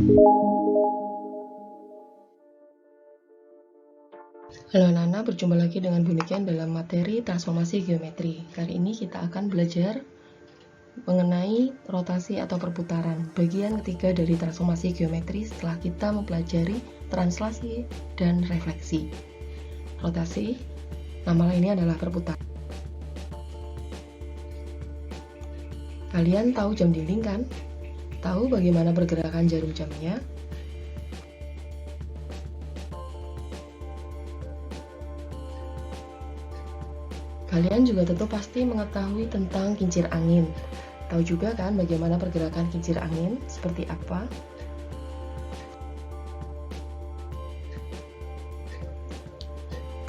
Halo Nana, berjumpa lagi dengan Bu Niken dalam materi transformasi geometri. Kali ini kita akan belajar mengenai rotasi atau perputaran, bagian ketiga dari transformasi geometri setelah kita mempelajari translasi dan refleksi. Rotasi, nama lainnya adalah perputaran. Kalian tahu jam dinding kan? Tahu bagaimana pergerakan jarum jamnya? Kalian juga tentu pasti mengetahui tentang kincir angin. Tahu juga kan bagaimana pergerakan kincir angin? Seperti apa?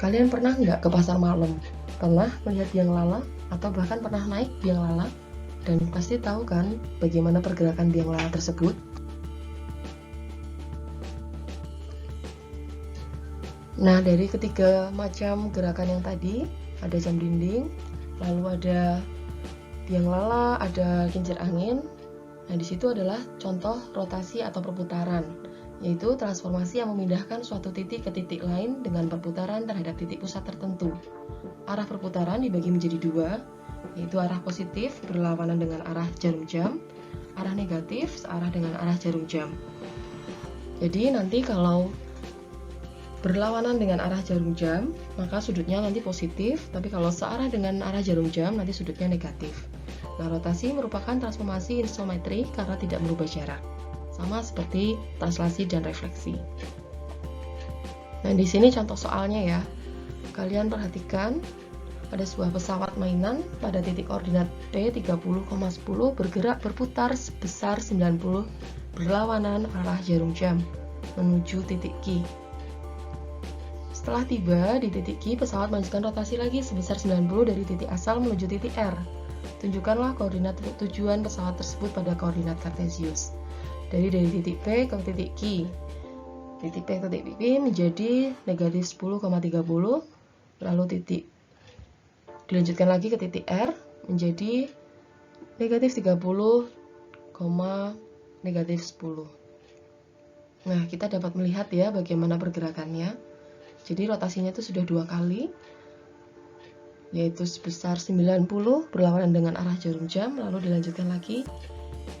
Kalian pernah nggak ke pasar malam? Pernah melihat biang lala? Atau bahkan pernah naik biang lala? Dan pasti tahu kan bagaimana pergerakan biang lala tersebut? Nah, dari ketiga macam gerakan yang tadi, ada jam dinding, lalu ada biang lala, ada kincir angin. Nah, di situ adalah contoh rotasi atau perputaran, yaitu transformasi yang memindahkan suatu titik ke titik lain dengan perputaran terhadap titik pusat tertentu. Arah perputaran dibagi menjadi dua, yaitu arah positif berlawanan dengan arah jarum jam, arah negatif searah dengan arah jarum jam. Jadi nanti kalau berlawanan dengan arah jarum jam, maka sudutnya nanti positif, tapi kalau searah dengan arah jarum jam, nanti sudutnya negatif. Nah, rotasi merupakan transformasi isometri karena tidak merubah jarak, sama seperti translasi dan refleksi. Nah, di sini contoh soalnya ya. Kalian perhatikan, ada sebuah pesawat mainan pada titik koordinat P 30,10 bergerak berputar sebesar 90 berlawanan arah jarum jam menuju titik Q. Setelah tiba di titik Q, pesawat melanjutkan rotasi lagi sebesar 90 dari titik asal menuju titik R. Tunjukkanlah koordinat tujuan pesawat tersebut pada koordinat kartesius. Dari titik P ke titik Q. Titik P ke titik P menjadi negatif 10,30, lalu dilanjutkan lagi ke titik R menjadi negatif 30, negatif 10. Nah, kita dapat melihat ya bagaimana pergerakannya. Jadi rotasinya itu sudah dua kali, yaitu sebesar 90 berlawanan dengan arah jarum jam, lalu dilanjutkan lagi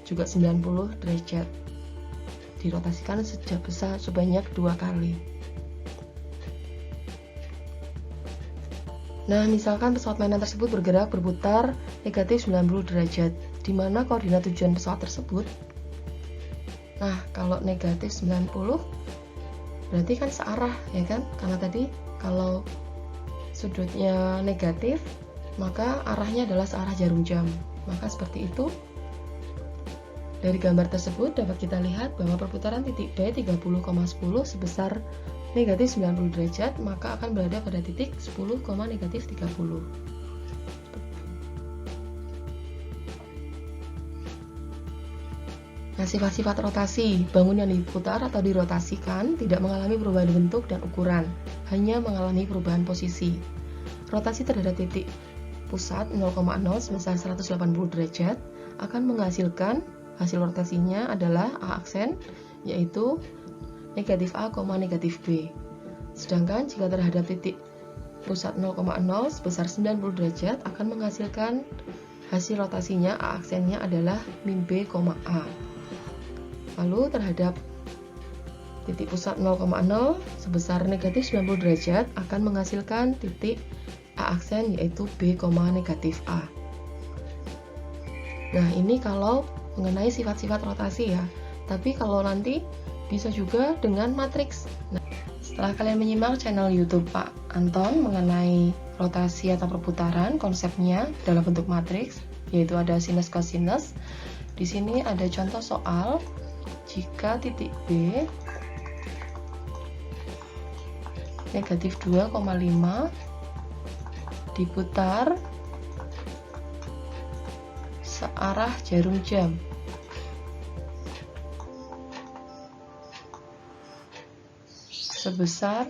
juga 90 derajat. Dirotasikan sebanyak dua kali. Nah, misalkan pesawat mainan tersebut bergerak berputar negatif 90 derajat, di mana koordinat tujuan pesawat tersebut? Nah, kalau negatif 90 berarti kan searah ya kan, karena tadi kalau sudutnya negatif maka arahnya adalah searah jarum jam. Maka seperti itu. Dari gambar tersebut dapat kita lihat bahwa perputaran titik P 30,10 sebesar negatif 90 derajat maka akan berada pada titik 10, negatif 30. Nah, sifat-sifat rotasi, bangun yang diputar atau dirotasikan tidak mengalami perubahan bentuk dan ukuran, hanya mengalami perubahan posisi. Rotasi terhadap titik pusat 0,0 sebesar 180 derajat akan menghasilkan hasil rotasinya adalah A aksen, yaitu negatif A, negatif B. Sedangkan jika terhadap titik pusat 0,0 sebesar 90 derajat akan menghasilkan hasil rotasinya A aksennya adalah min B, A. Lalu terhadap titik pusat 0,0 sebesar negatif 90 derajat akan menghasilkan titik A aksen yaitu B, negatif A. Nah, ini kalau mengenai sifat-sifat rotasi ya. Tapi kalau nanti bisa juga dengan matriks. Nah, setelah kalian menyimak channel YouTube Pak Anton mengenai rotasi atau perputaran, konsepnya dalam bentuk matriks, yaitu ada sinus cosinus. Di sini ada contoh soal jika titik B negatif 2,5 diputar searah jarum jam. Sebesar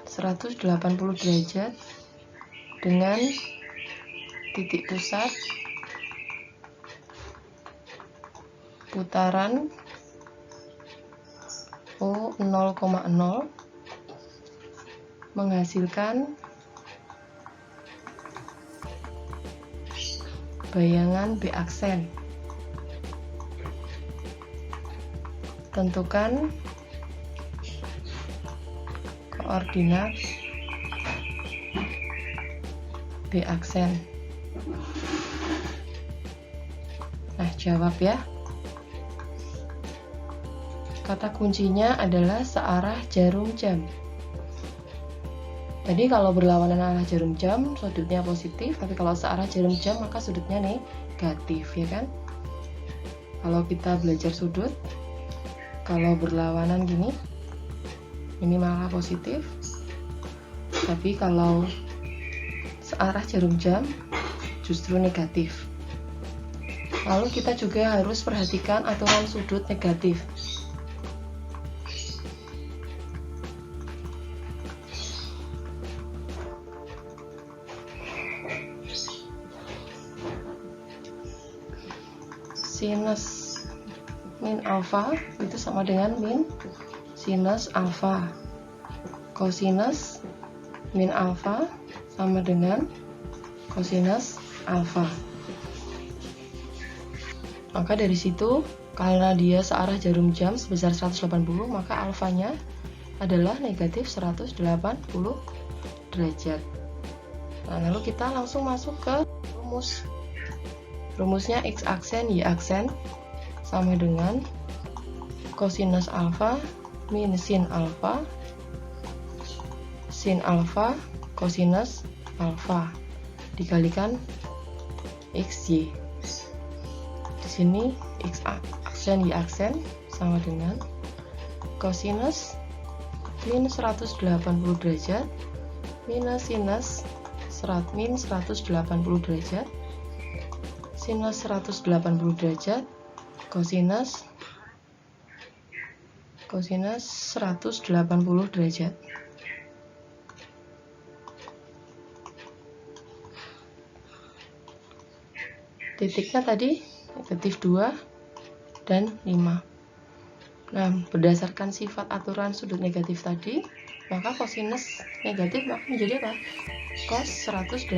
180 derajat dengan titik pusat putaran O 0,0 menghasilkan bayangan B aksen. Tentukan koordinat B aksen. Nah, jawab ya. Kata kuncinya adalah searah jarum jam. Jadi kalau berlawanan arah jarum jam, sudutnya positif, tapi kalau searah jarum jam maka sudutnya negatif, ya kan? Kalau kita belajar sudut, kalau berlawanan gini, ini malah positif. Tapi kalau searah jarum jam justru negatif. Lalu kita juga harus perhatikan aturan sudut negatif. Sinus min alfa itu sama dengan min sinus alfa. Kosinus min alfa sama dengan kosinus alfa. Maka dari situ, karena dia searah jarum jam sebesar 180, maka alfanya adalah negatif 180 derajat. Nah, lalu kita langsung masuk ke rumus. Rumusnya X aksen Y aksen sama dengan kosinus alfa min sin alfa kosinus alfa dikalikan XY. Di sini X aksen Y aksen sama dengan kosinus min 180 derajat minus sinus min 180 derajat sinus 180 derajat kosinus 180 derajat. Titiknya tadi negatif 2 dan 5. Nah, berdasarkan sifat aturan sudut negatif tadi, maka kosinus negatif maka menjadi apa? Cos 180.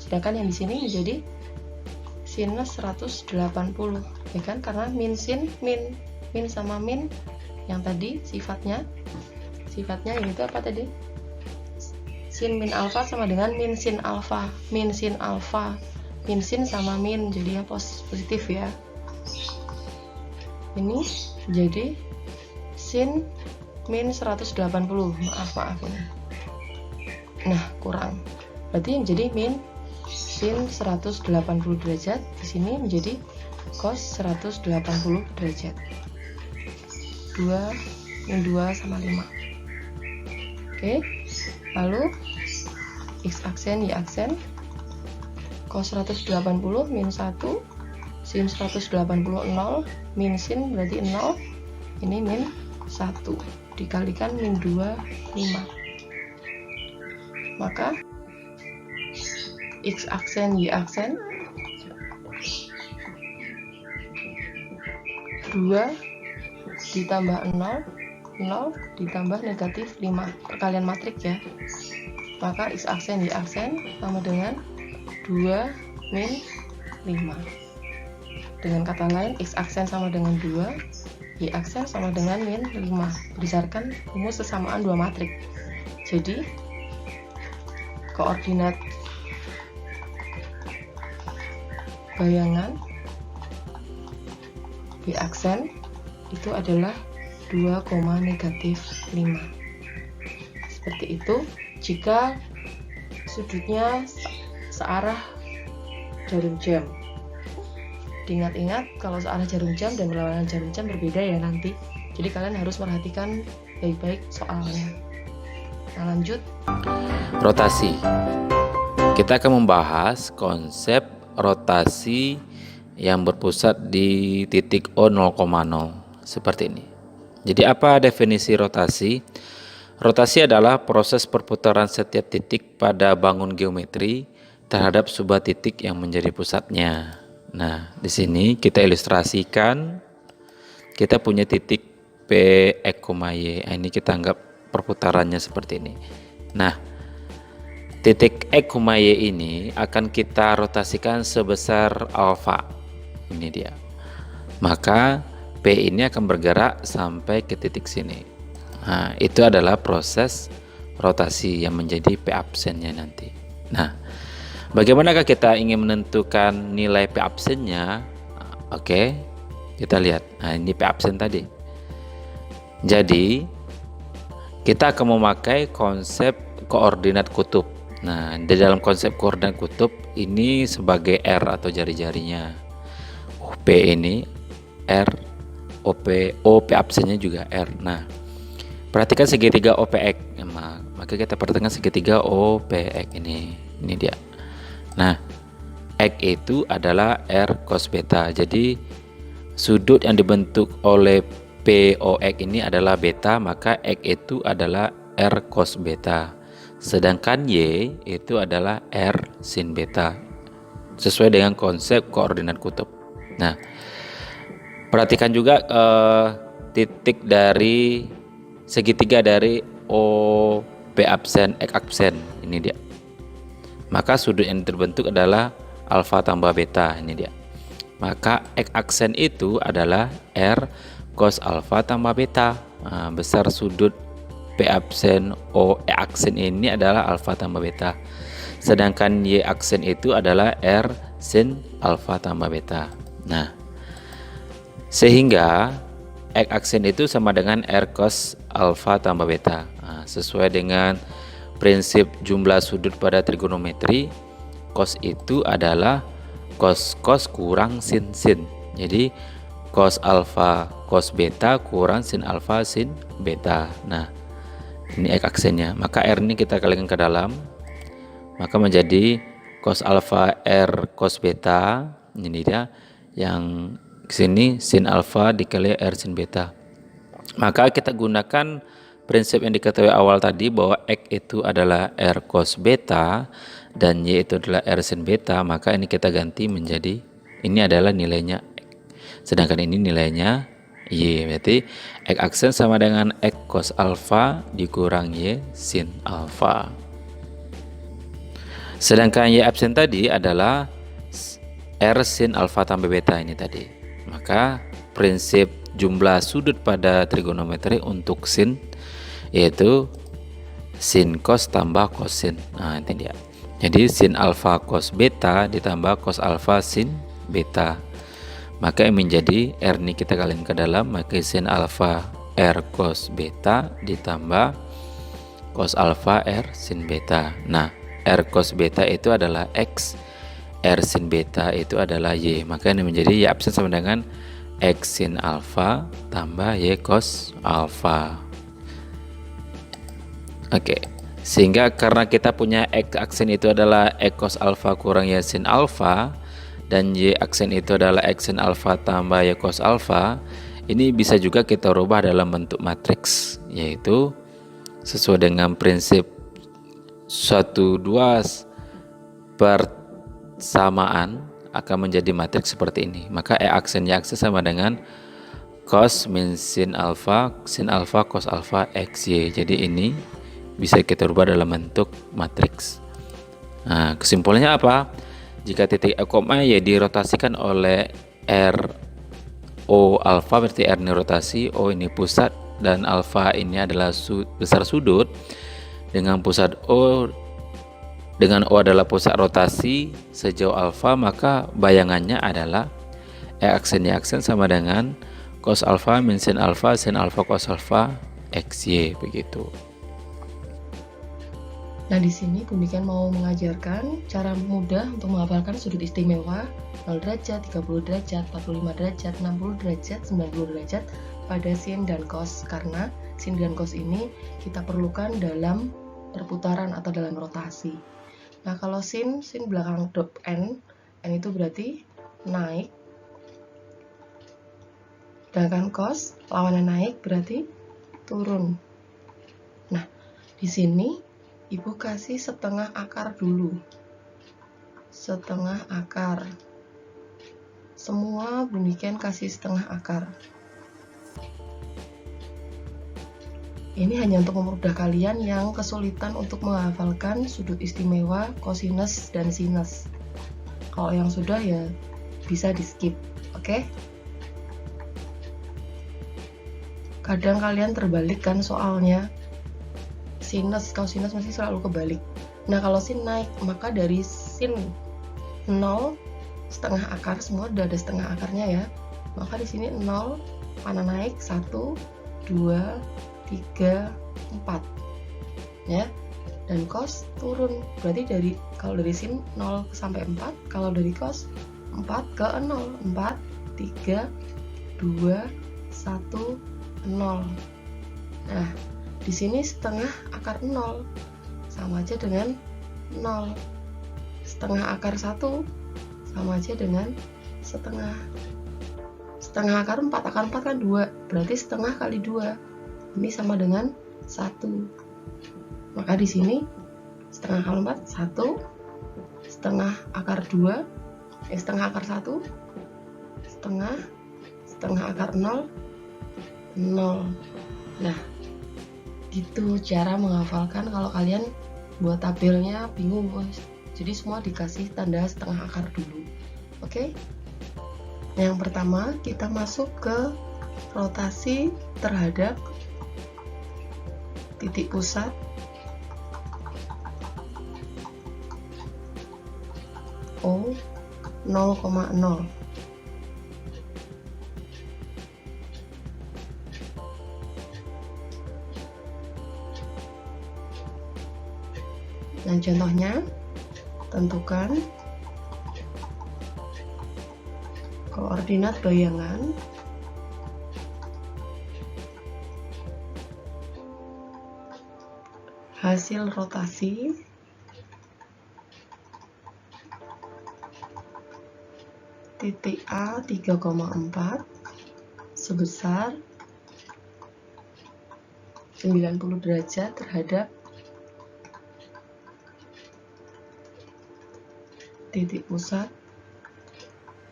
Sedangkan yang di sini menjadi sinus 180, ya kan? Karena min sama min yang tadi sifatnya yaitu apa tadi? Sin min alfa sama dengan min sin alfa. Min sin sama min jadi yang positif ya. Ini jadi sin min 180. Maaf ini. Nah, kurang. Berarti yang jadi min sin 180 derajat, di sini menjadi cos 180 derajat. 2 sama 5. Oke. Lalu X aksen Y aksen cos 180 min 1 sin 180 0 min sin berarti 0, ini min 1 dikalikan min 2 5. Maka X aksen Y aksen 2 ditambah 0 ditambah negatif 5 perkalian matrik ya. Maka X aksen Y aksen sama dengan 2 min 5. Dengan kata lain, X aksen sama dengan 2, Y aksen sama dengan min 5 berdasarkan rumus kesamaan dua matrik. Jadi koordinat bayangan B aksen itu adalah 2, negatif 5. Seperti itu jika sudutnya searah jarum jam. Diingat-ingat kalau searah jarum jam dan berlawanan jarum jam berbeda ya nanti. Jadi kalian harus perhatikan baik-baik soalnya. Nah, lanjut. Rotasi. Kita akan membahas konsep rotasi yang berpusat di titik O 0,0 seperti ini. Jadi apa definisi rotasi? Rotasi adalah proses perputaran setiap titik pada bangun geometri terhadap sebuah titik yang menjadi pusatnya. Nah, di sini kita ilustrasikan kita punya titik P X, Y. Nah, ini kita anggap perputarannya seperti ini. Nah, titik X, Y ini akan kita rotasikan sebesar alfa. Ini dia. Maka P ini akan bergerak sampai ke titik sini. Nah, itu adalah proses rotasi yang menjadi P absennya nanti. Nah, bagaimanakah kita ingin menentukan nilai P absennya? Oke, kita lihat. Nah, ini P absen tadi. Jadi, kita akan memakai konsep koordinat kutub. Nah, di dalam konsep koordinat kutub ini sebagai R atau jari-jarinya. P ini R, O P absennya juga R. Nah, perhatikan segitiga OPX. Maka kita perhatikan segitiga OPX ini. Ini dia. Nah, X itu adalah R cos beta. Jadi sudut yang dibentuk oleh POX ini adalah beta, maka X itu adalah R cos beta. Sedangkan Y itu adalah R sin beta. Sesuai dengan konsep koordinat kutub. Nah, perhatikan juga titik dari segitiga dari OP absen, X absen. Ini dia. Maka sudut yang terbentuk adalah alfa tambah beta. Ini dia. Maka X aksen itu adalah R cos alfa tambah beta. Nah, besar sudut P absen O aksen ini adalah alfa tambah beta. Sedangkan Y aksen itu adalah R sin alfa tambah beta. Nah, sehingga X aksen itu sama dengan R cos alfa tambah beta. Nah, sesuai dengan prinsip jumlah sudut pada trigonometri, cos itu adalah cos kurang sin. Jadi cos alfa cos beta kurang sin alfa sin beta. Nah, ini X aksennya. Maka R ini kita kalikan ke dalam, maka menjadi cos alfa R cos beta. Ini dia, yang sini sin alfa dikali R sin beta. Maka kita gunakan prinsip yang diketahui awal tadi bahwa X itu adalah R cos beta dan Y itu adalah R sin beta. Maka ini kita ganti menjadi, ini adalah nilainya X, sedangkan ini nilainya Y. Berarti X aksen sama dengan X cos alfa dikurang Y sin alfa. Sedangkan Y absen tadi adalah R sin alfa tambah beta ini tadi. Maka prinsip jumlah sudut pada trigonometri untuk sin yaitu sin cos tambah cosin. Nah, ini dia. Jadi sin alfa cos beta ditambah cos alfa sin beta. Maka yang menjadi R ini kita kalikan ke dalam, maka sin alfa R cos beta ditambah cos alfa R sin beta. Nah, R cos beta itu adalah X, R sin beta itu adalah Y. Maka ini menjadi Y absen sama dengan X sin alfa tambah Y cos alfa. Oke, sehingga karena kita punya X aksen itu adalah X cos alfa kurang Y sin alfa, dan Y aksen itu adalah X sin alfa tambah Y cos alfa, ini bisa juga kita rubah dalam bentuk matriks, yaitu sesuai dengan prinsip 1, 2 persamaan akan menjadi matriks seperti ini. Maka E aksen Y aksen sama dengan cos min sin alfa cos alfa XY. Jadi ini bisa kita rubah dalam bentuk matriks. Nah, kesimpulannya apa? Jika titik E, Y dirotasikan oleh R O alfa, berarti R ini rotasi, O ini pusat, dan alfa ini adalah besar sudut, dengan pusat O adalah pusat rotasi sejauh alfa, maka bayangannya adalah E aksen Y aksen sama dengan cos alfa min sin alfa cos alfa XY, begitu. Nah, di sini Gundikan mau mengajarkan cara mudah untuk menghafalkan sudut istimewa 0 derajat, 30 derajat, 45 derajat, 60 derajat, 90 derajat pada sin dan cos. Karena sin dan cos ini kita perlukan dalam perputaran atau dalam rotasi. Nah, kalau sin belakang N itu berarti naik. Sedangkan cos lawannya naik berarti turun. Nah, di sini Ibu kasih setengah akar dulu. Setengah akar. semua demikian kasih setengah akar. Ini hanya untuk mempermudah kalian yang kesulitan untuk menghafalkan sudut istimewa, kosinus, dan sinus. Kalau yang sudah ya bisa di skip, oke? Kadang kalian terbalik kan soalnya, sinus, kosinus masih selalu kebalik. Nah kalau sin naik, maka dari sin 0 setengah akar, semua udah ada setengah akarnya ya, maka di sini 0 mana naik 1, 2, 3, 4 ya, dan cos turun, berarti kalau dari sin 0 sampai 4, kalau dari cos 4 ke 0, 4, 3, 2, 1, 0. Nah di sini setengah akar 0 sama aja dengan 0, setengah akar 1 sama aja dengan setengah akar 4, akar 4 kan 2, berarti setengah kali 2, ini sama dengan 1. Maka di sini setengah kali 4 1, setengah akar 2, setengah akar 1, setengah akar 0, 0. Nah gitu cara menghafalkan kalau kalian buat tabelnya bingung, jadi semua dikasih tanda setengah akar dulu. Oke? Yang pertama kita masuk ke rotasi terhadap titik pusat O 0,0. Dan contohnya, tentukan koordinat bayangan hasil rotasi titik A 3,4 sebesar 90 derajat terhadap titik pusat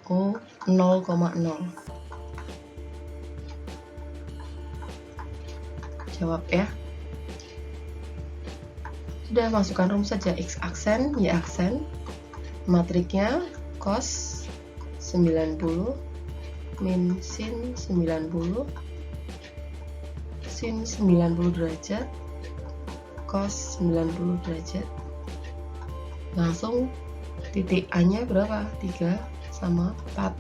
O 0,0. Jawab ya. Sudah, masukkan rumus saja, X aksen, Y aksen, matriknya cos 90 min sin 90, sin 90 derajat, cos 90 derajat. Langsung titik A nya berapa? 3 sama 4.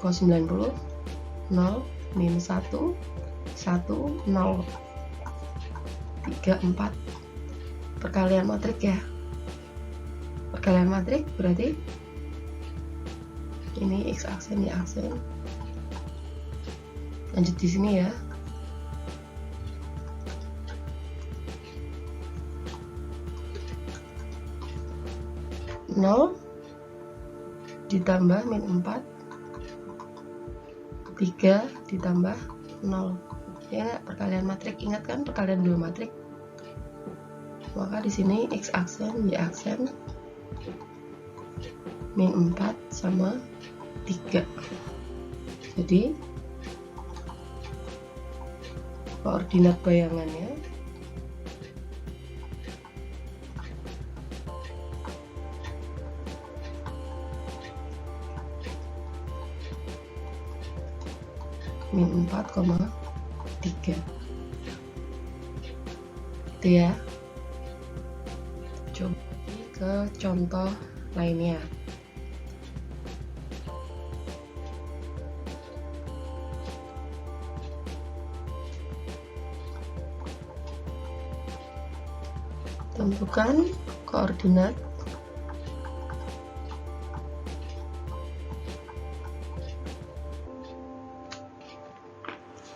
Cos 90 0 min 1 1 0 3 4. Perkalian matrik ya. Perkalian matrik berarti ini X aksen, Y aksen. Lanjut di sini ya. Nol ditambah min 4, 3 ditambah 0. Ya enggak? Perkalian matrik, ingat kan perkalian dua matrik. Maka di sini X aksen, Y aksen, min 4 sama 3. Jadi koordinat bayangannya min 4,3. Itu ya. Coba ke contoh lainnya. Tentukan koordinat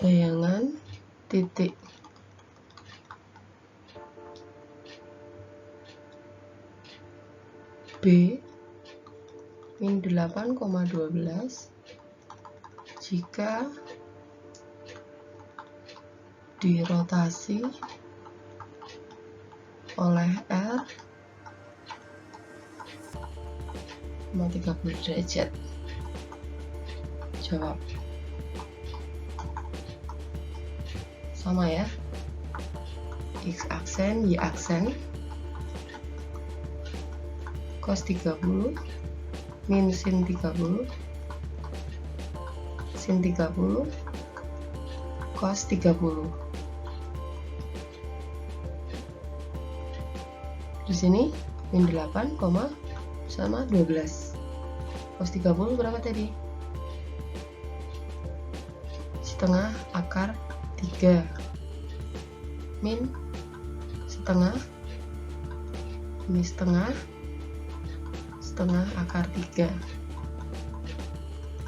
bayangan titik B min 8,12 jika dirotasi oleh R 30 derajat. Jawab. Sama ya. X aksen, Y aksen. Cos 30 min sin 30, sin 30, cos 30. Di sini min 8, sama 12. Cos 30 berapa tadi? Setengah akar 3 min setengah, ini setengah akar 3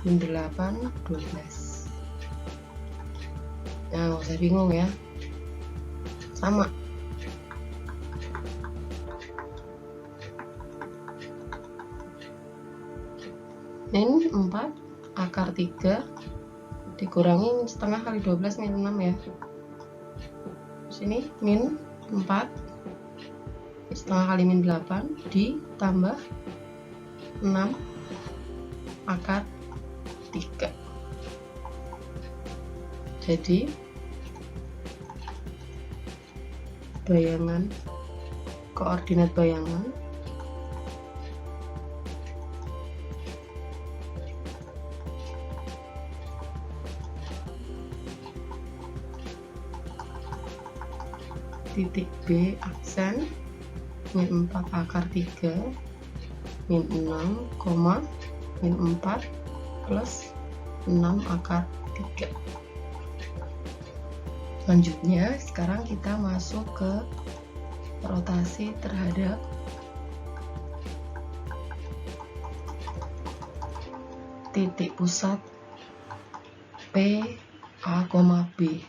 min 8, 12. Nah, nggak usah bingung ya, sama. Min 4 akar 3 dikurangi setengah kali 12 min 6 ya. Sini min 4 setengah kali min 8 ditambah 6 akar 3. Jadi bayangan, koordinat bayangan titik B aksen min 4 akar 3 min 6, min 4 plus 6 akar 3. Selanjutnya sekarang kita masuk ke rotasi terhadap titik pusat P, A, B.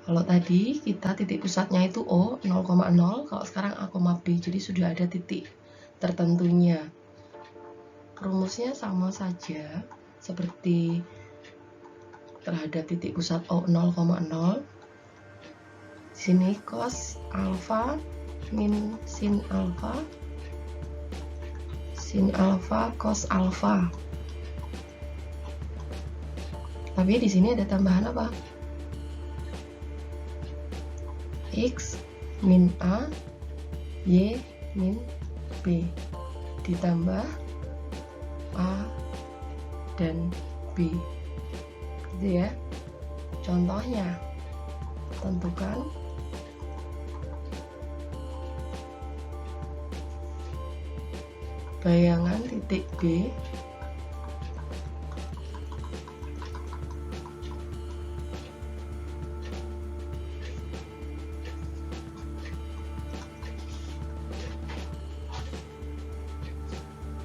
Kalau tadi kita titik pusatnya itu O 0,0, kalau sekarang A, B, jadi sudah ada titik tertentunya. Rumusnya sama saja seperti terhadap titik pusat O 0,0. Sini cos alfa min sin alfa cos alfa. Tapi di sini ada tambahan apa? X min A, Y min B ditambah A dan B, gitu ya. Contohnya, tentukan bayangan titik B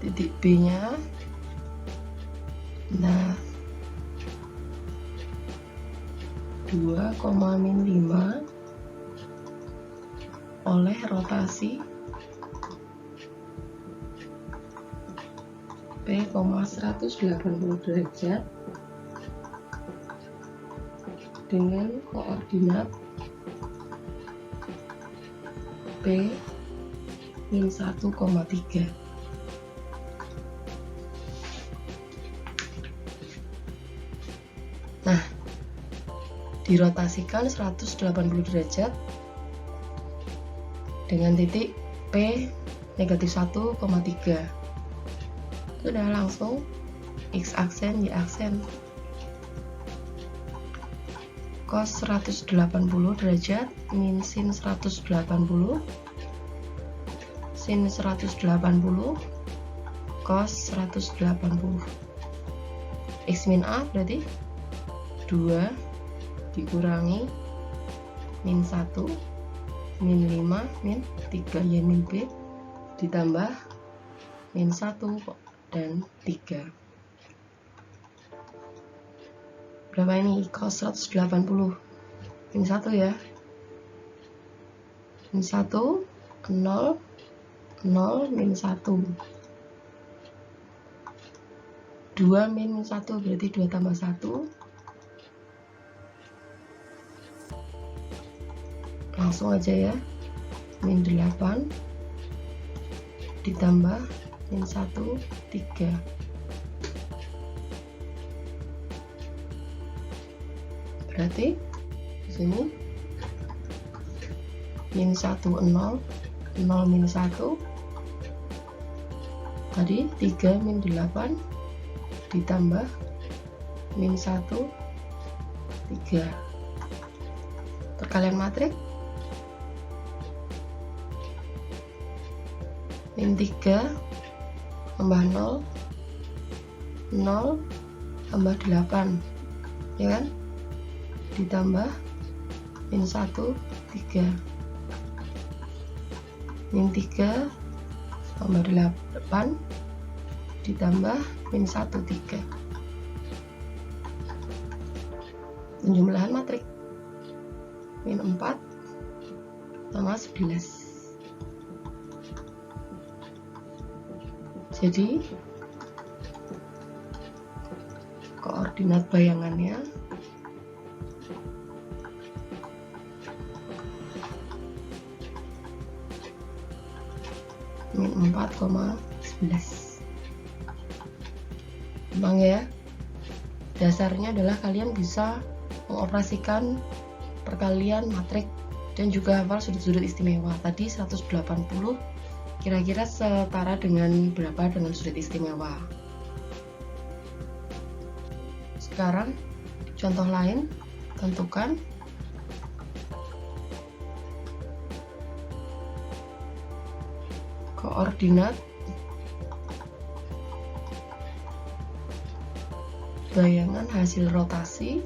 titik B nya, nah 2,5 oleh rotasi P, 180 derajat dengan koordinat P min 1,3. Nah, dirotasikan 180 derajat dengan titik P negatif 1,3. Sudah langsung X aksen, Y aksen. Cos 180 derajat min sin 180, sin 180, cos 180. X min A berarti 2 dikurangi min 1, min 5, min 3, Y min B ditambah min 1 dan 3. Berapa ini? Cos 180 min 1 ya. Min 1, 0, 0, min 1. 2 min 1 berarti 2 tambah 1. Langsung aja ya, min 8 ditambah min 1, 3. Berarti di sini min 1, 0, 0 min 1, tadi 3 min 8 ditambah min 1, 3. Perkalian matriks min 3 tambah 0, 0 tambah 8, ya kan, ditambah min 1, 3. Min 3 tambah 8 ditambah min 1, 3. Penjumlahan matriks min 4 tambah 11. Jadi koordinat bayangannya min 4,11. Gampang ya. Dasarnya adalah kalian bisa mengoperasikan perkalian matriks dan juga hafal sudut-sudut istimewa. Tadi 180 kira-kira setara dengan berapa dengan sudut istimewa. Sekarang contoh lain, tentukan koordinat bayangan hasil rotasi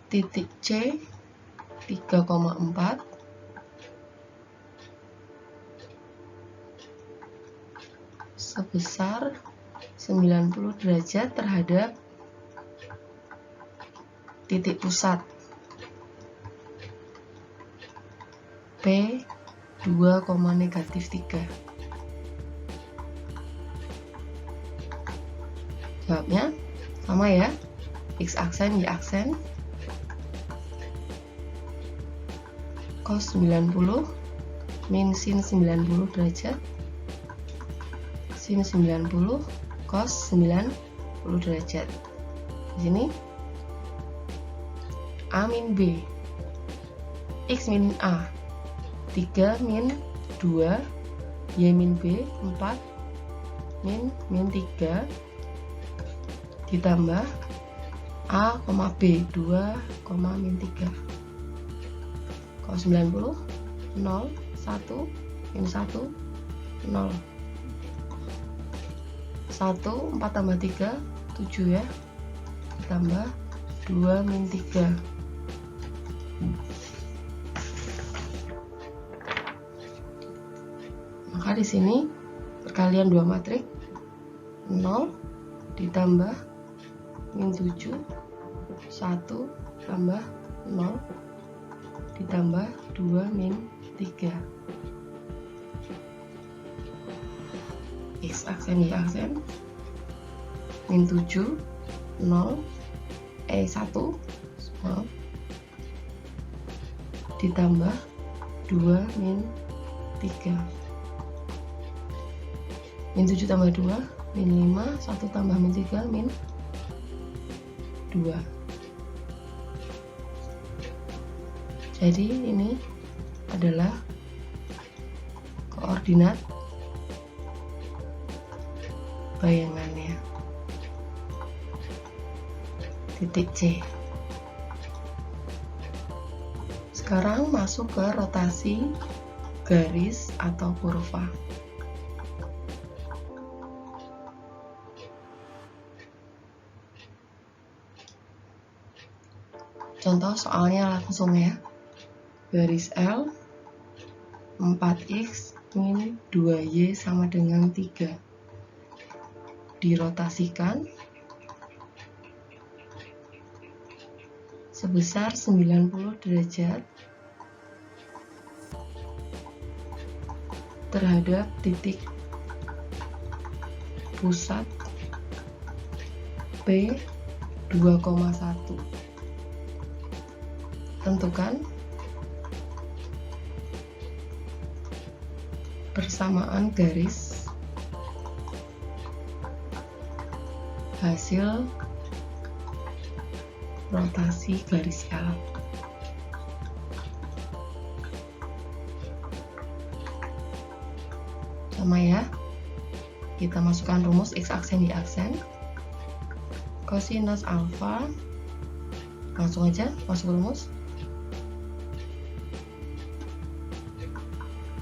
titik C 3,4 sebesar 90 derajat terhadap titik pusat P 2,-3. Jawabnya sama ya, X aksen, Y aksen, cos 90 min sin 90 derajat, sin 90 cos 90 derajat. Di sini A min B, X min A 3 min 2, Y min B 4 min 3 ditambah A, B 2, min 3. Cos 90 0, 1 min 1 0. 1 4 tambah 3 7 ya, ditambah 2 min 3. Maka di sini perkalian dua matriks 0 ditambah min 7, 1 tambah 0 ditambah 2 min 3. X aksen, Y aksen, min 7 0, 1 0 ditambah 2 min 3. Min 7 tambah 2 min 5, 1 tambah min 3 min 2. Jadi ini adalah koordinat bayangannya, titik C. Sekarang masuk ke rotasi garis atau kurva. Contoh soalnya langsung ya. Garis L 4x min 2y sama dengan 3. Dirotasikan sebesar 90 derajat terhadap titik pusat P 2,1. Tentukan persamaan garis hasil rotasi garis L. Sama ya, kita masukkan rumus X aksen Y aksen. Kosinus alfa, langsung aja masuk rumus.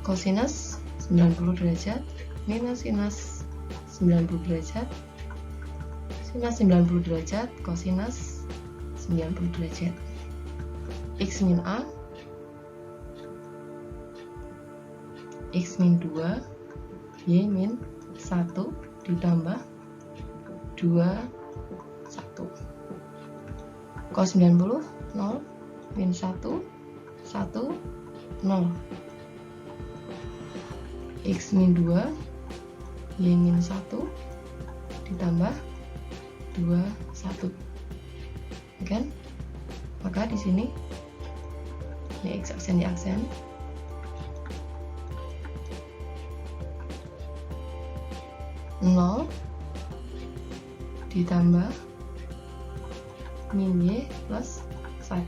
Kosinus 90 derajat minus sinus 90 derajat, sinus 90 derajat, kosinus 90 derajat. X min A, X min 2, Y min 1 ditambah 2, 1. Cos 90, 0, min 1, 1, 0. X min 2, Y min 1 ditambah 2, 1. Kan? Maka di sini ini X aksen Y aksen. Nol ditambah min Y plus 1,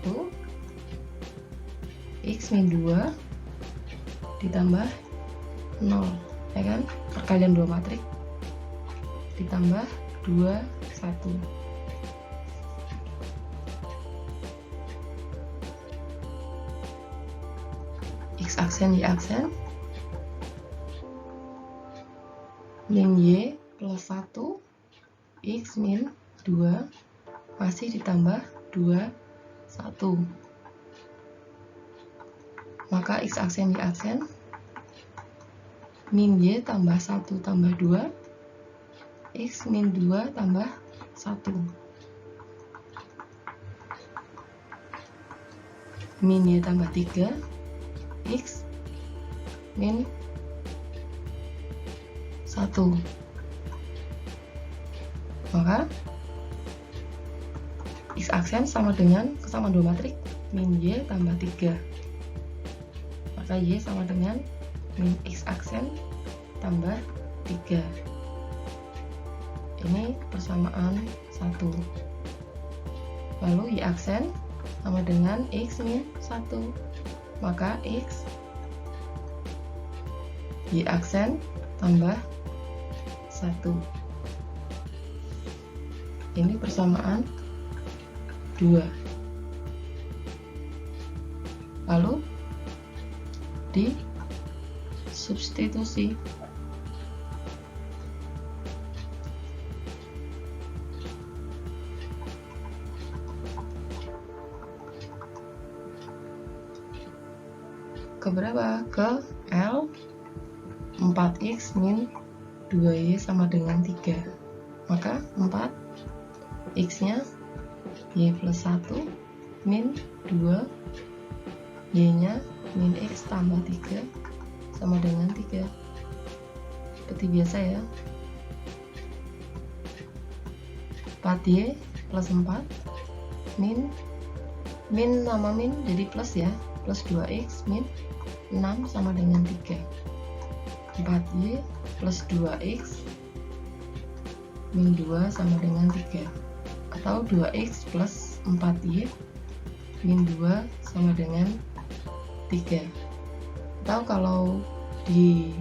X min 2 ditambah 0, ya kan? Perkalian 2 matrik ditambah 2, 1. X aksen Y aksen, min Y plus 1, X min 2 masih ditambah 2, 1. Maka X aksen Y aksen, min Y tambah 1 tambah 2, X min 2 tambah 1. Min Y tambah 3, X min 1. Maka X aksen sama dengan kesamaan 2 matrik min Y tambah 3. Maka Y sama dengan min X aksen tambah 3. Ini persamaan 1. Lalu Y aksen sama dengan X min 1. Maka X Y aksen tambah 1. Ini persamaan 2. Lalu di substitusi. Ke berapa? Ke L. 4X min 2Y sama dengan 3. Maka 4 X nya Y plus 1 min 2, Y nya min X tambah 3 sama dengan 3. Seperti biasa ya, 4Y plus 4 min sama min jadi plus ya, plus 2X min 6 sama dengan 3. 4Y plus 2X min 2 sama dengan 3, atau 2X plus 4Y min 2 sama dengan 3. Atau kalau di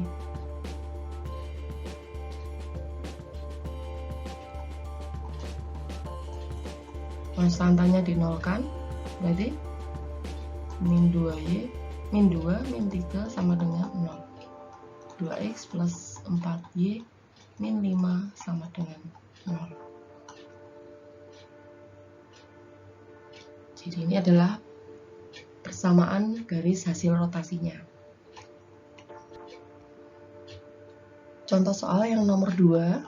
konstantanya dinolkan, berarti min 2Y min 2 min 3 sama dengan 0. 2X plus 4Y min 5 sama dengan 0. Jadi ini adalah persamaan garis hasil rotasinya. Contoh soal yang nomor 2,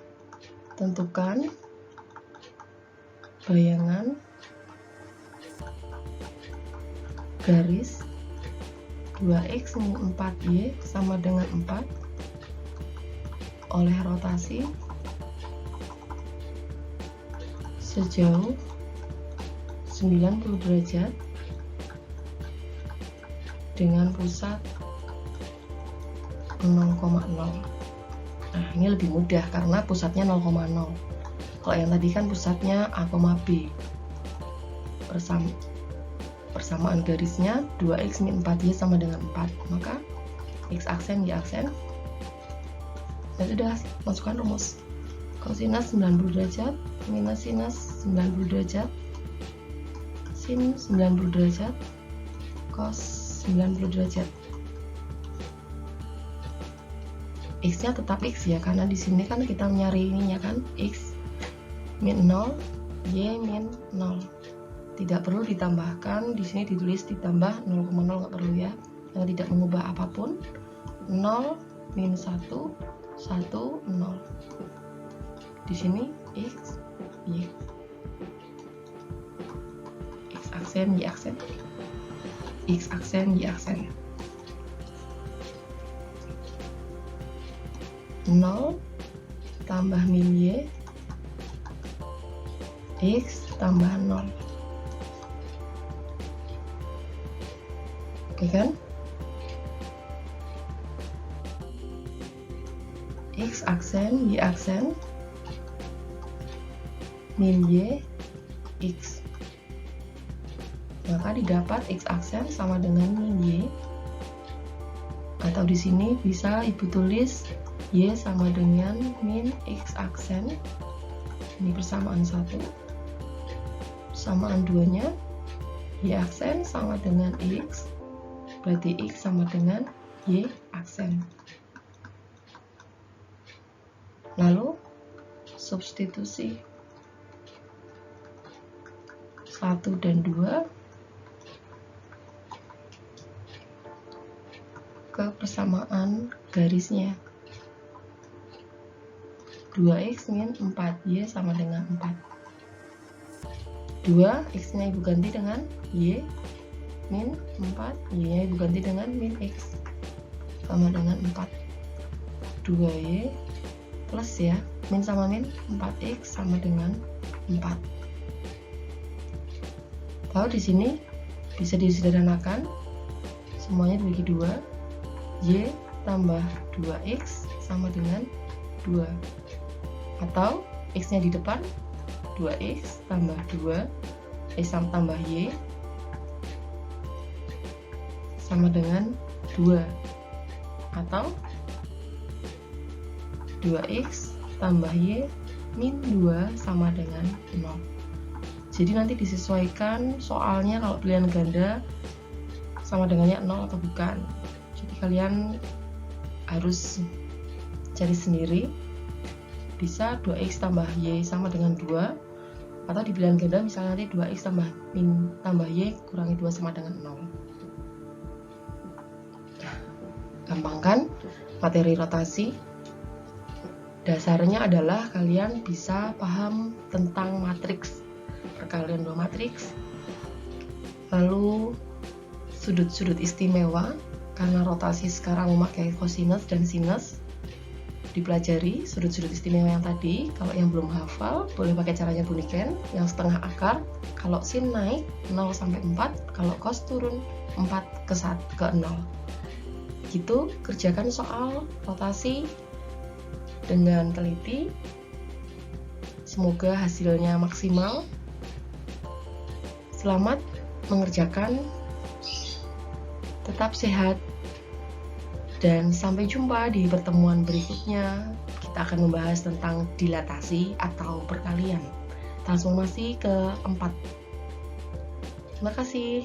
tentukan bayangan garis 2X min 4Y sama dengan 4 oleh rotasi sejauh 90 derajat dengan pusat 0,0. Nah, ini lebih mudah karena pusatnya 0,0. Kalau yang tadi kan pusatnya A, B. Persamaan garisnya 2x min 4y sama dengan 4. Maka x aksen, y aksen. Dan sudah, masukkan rumus. Kosinus 90 derajat minus sinus 90 derajat sin 90 derajat cos 90 derajat. X-nya tetap X ya, karena di sini kan kita nyari ininya kan X min 0, Y min 0. Tidak perlu ditambahkan, di sini ditulis ditambah 0,0 nggak perlu ya, yang tidak mengubah apapun. 0 min 1, 1, 0. Di sini X, Y. X aksen, Y aksen. X aksen, Y aksen. 0 tambah min Y, X tambah 0. Oke kan? X aksen, Y aksen, min Y, X. Maka didapat X aksen sama dengan min Y. Atau di sini bisa Ibu tulis Y sama dengan min X aksen. Ini persamaan 1. Persamaan 2-nya Y aksen sama dengan X. Berarti X sama dengan Y aksen. Lalu substitusi 1 dan 2 ke persamaan garisnya. 2x min 4y sama dengan 4. 2 x-nya Ibu ganti dengan y min 4, y-nya Ibu ganti dengan min x sama dengan 4. 2y plus ya, min sama min 4x sama dengan 4. Tahu di sini bisa disederhanakan, semuanya dibagi 2, y tambah 2x sama dengan 2. Atau x-nya di depan 2x tambah 2 tambah y sama dengan 2. Atau 2x tambah y min 2 sama dengan 0. Jadi nanti disesuaikan soalnya, kalau pilihan ganda sama dengannya 0 atau bukan. Jadi kalian harus cari sendiri. Bisa 2x tambah y sama dengan 2, atau di pilihan ganda misalnya nanti 2x tambah y kurangi 2 sama dengan 0. Gampang kan materi rotasi? Dasarnya adalah kalian bisa paham tentang matriks, perkalian dua matriks, lalu sudut-sudut istimewa, karena rotasi sekarang memakai kosinus dan sinus. Dipelajari sudut-sudut istimewa yang tadi. Kalau yang belum hafal boleh pakai caranya Buniken yang setengah akar. Kalau sin naik 0 sampai 4, kalau cos turun 4 ke 0. Gitu, kerjakan soal rotasi dengan teliti. Semoga hasilnya maksimal. Selamat mengerjakan. Tetap sehat. Dan sampai jumpa di pertemuan berikutnya. Kita akan membahas tentang dilatasi atau perkalian. Transformasi ke-4. Terima kasih.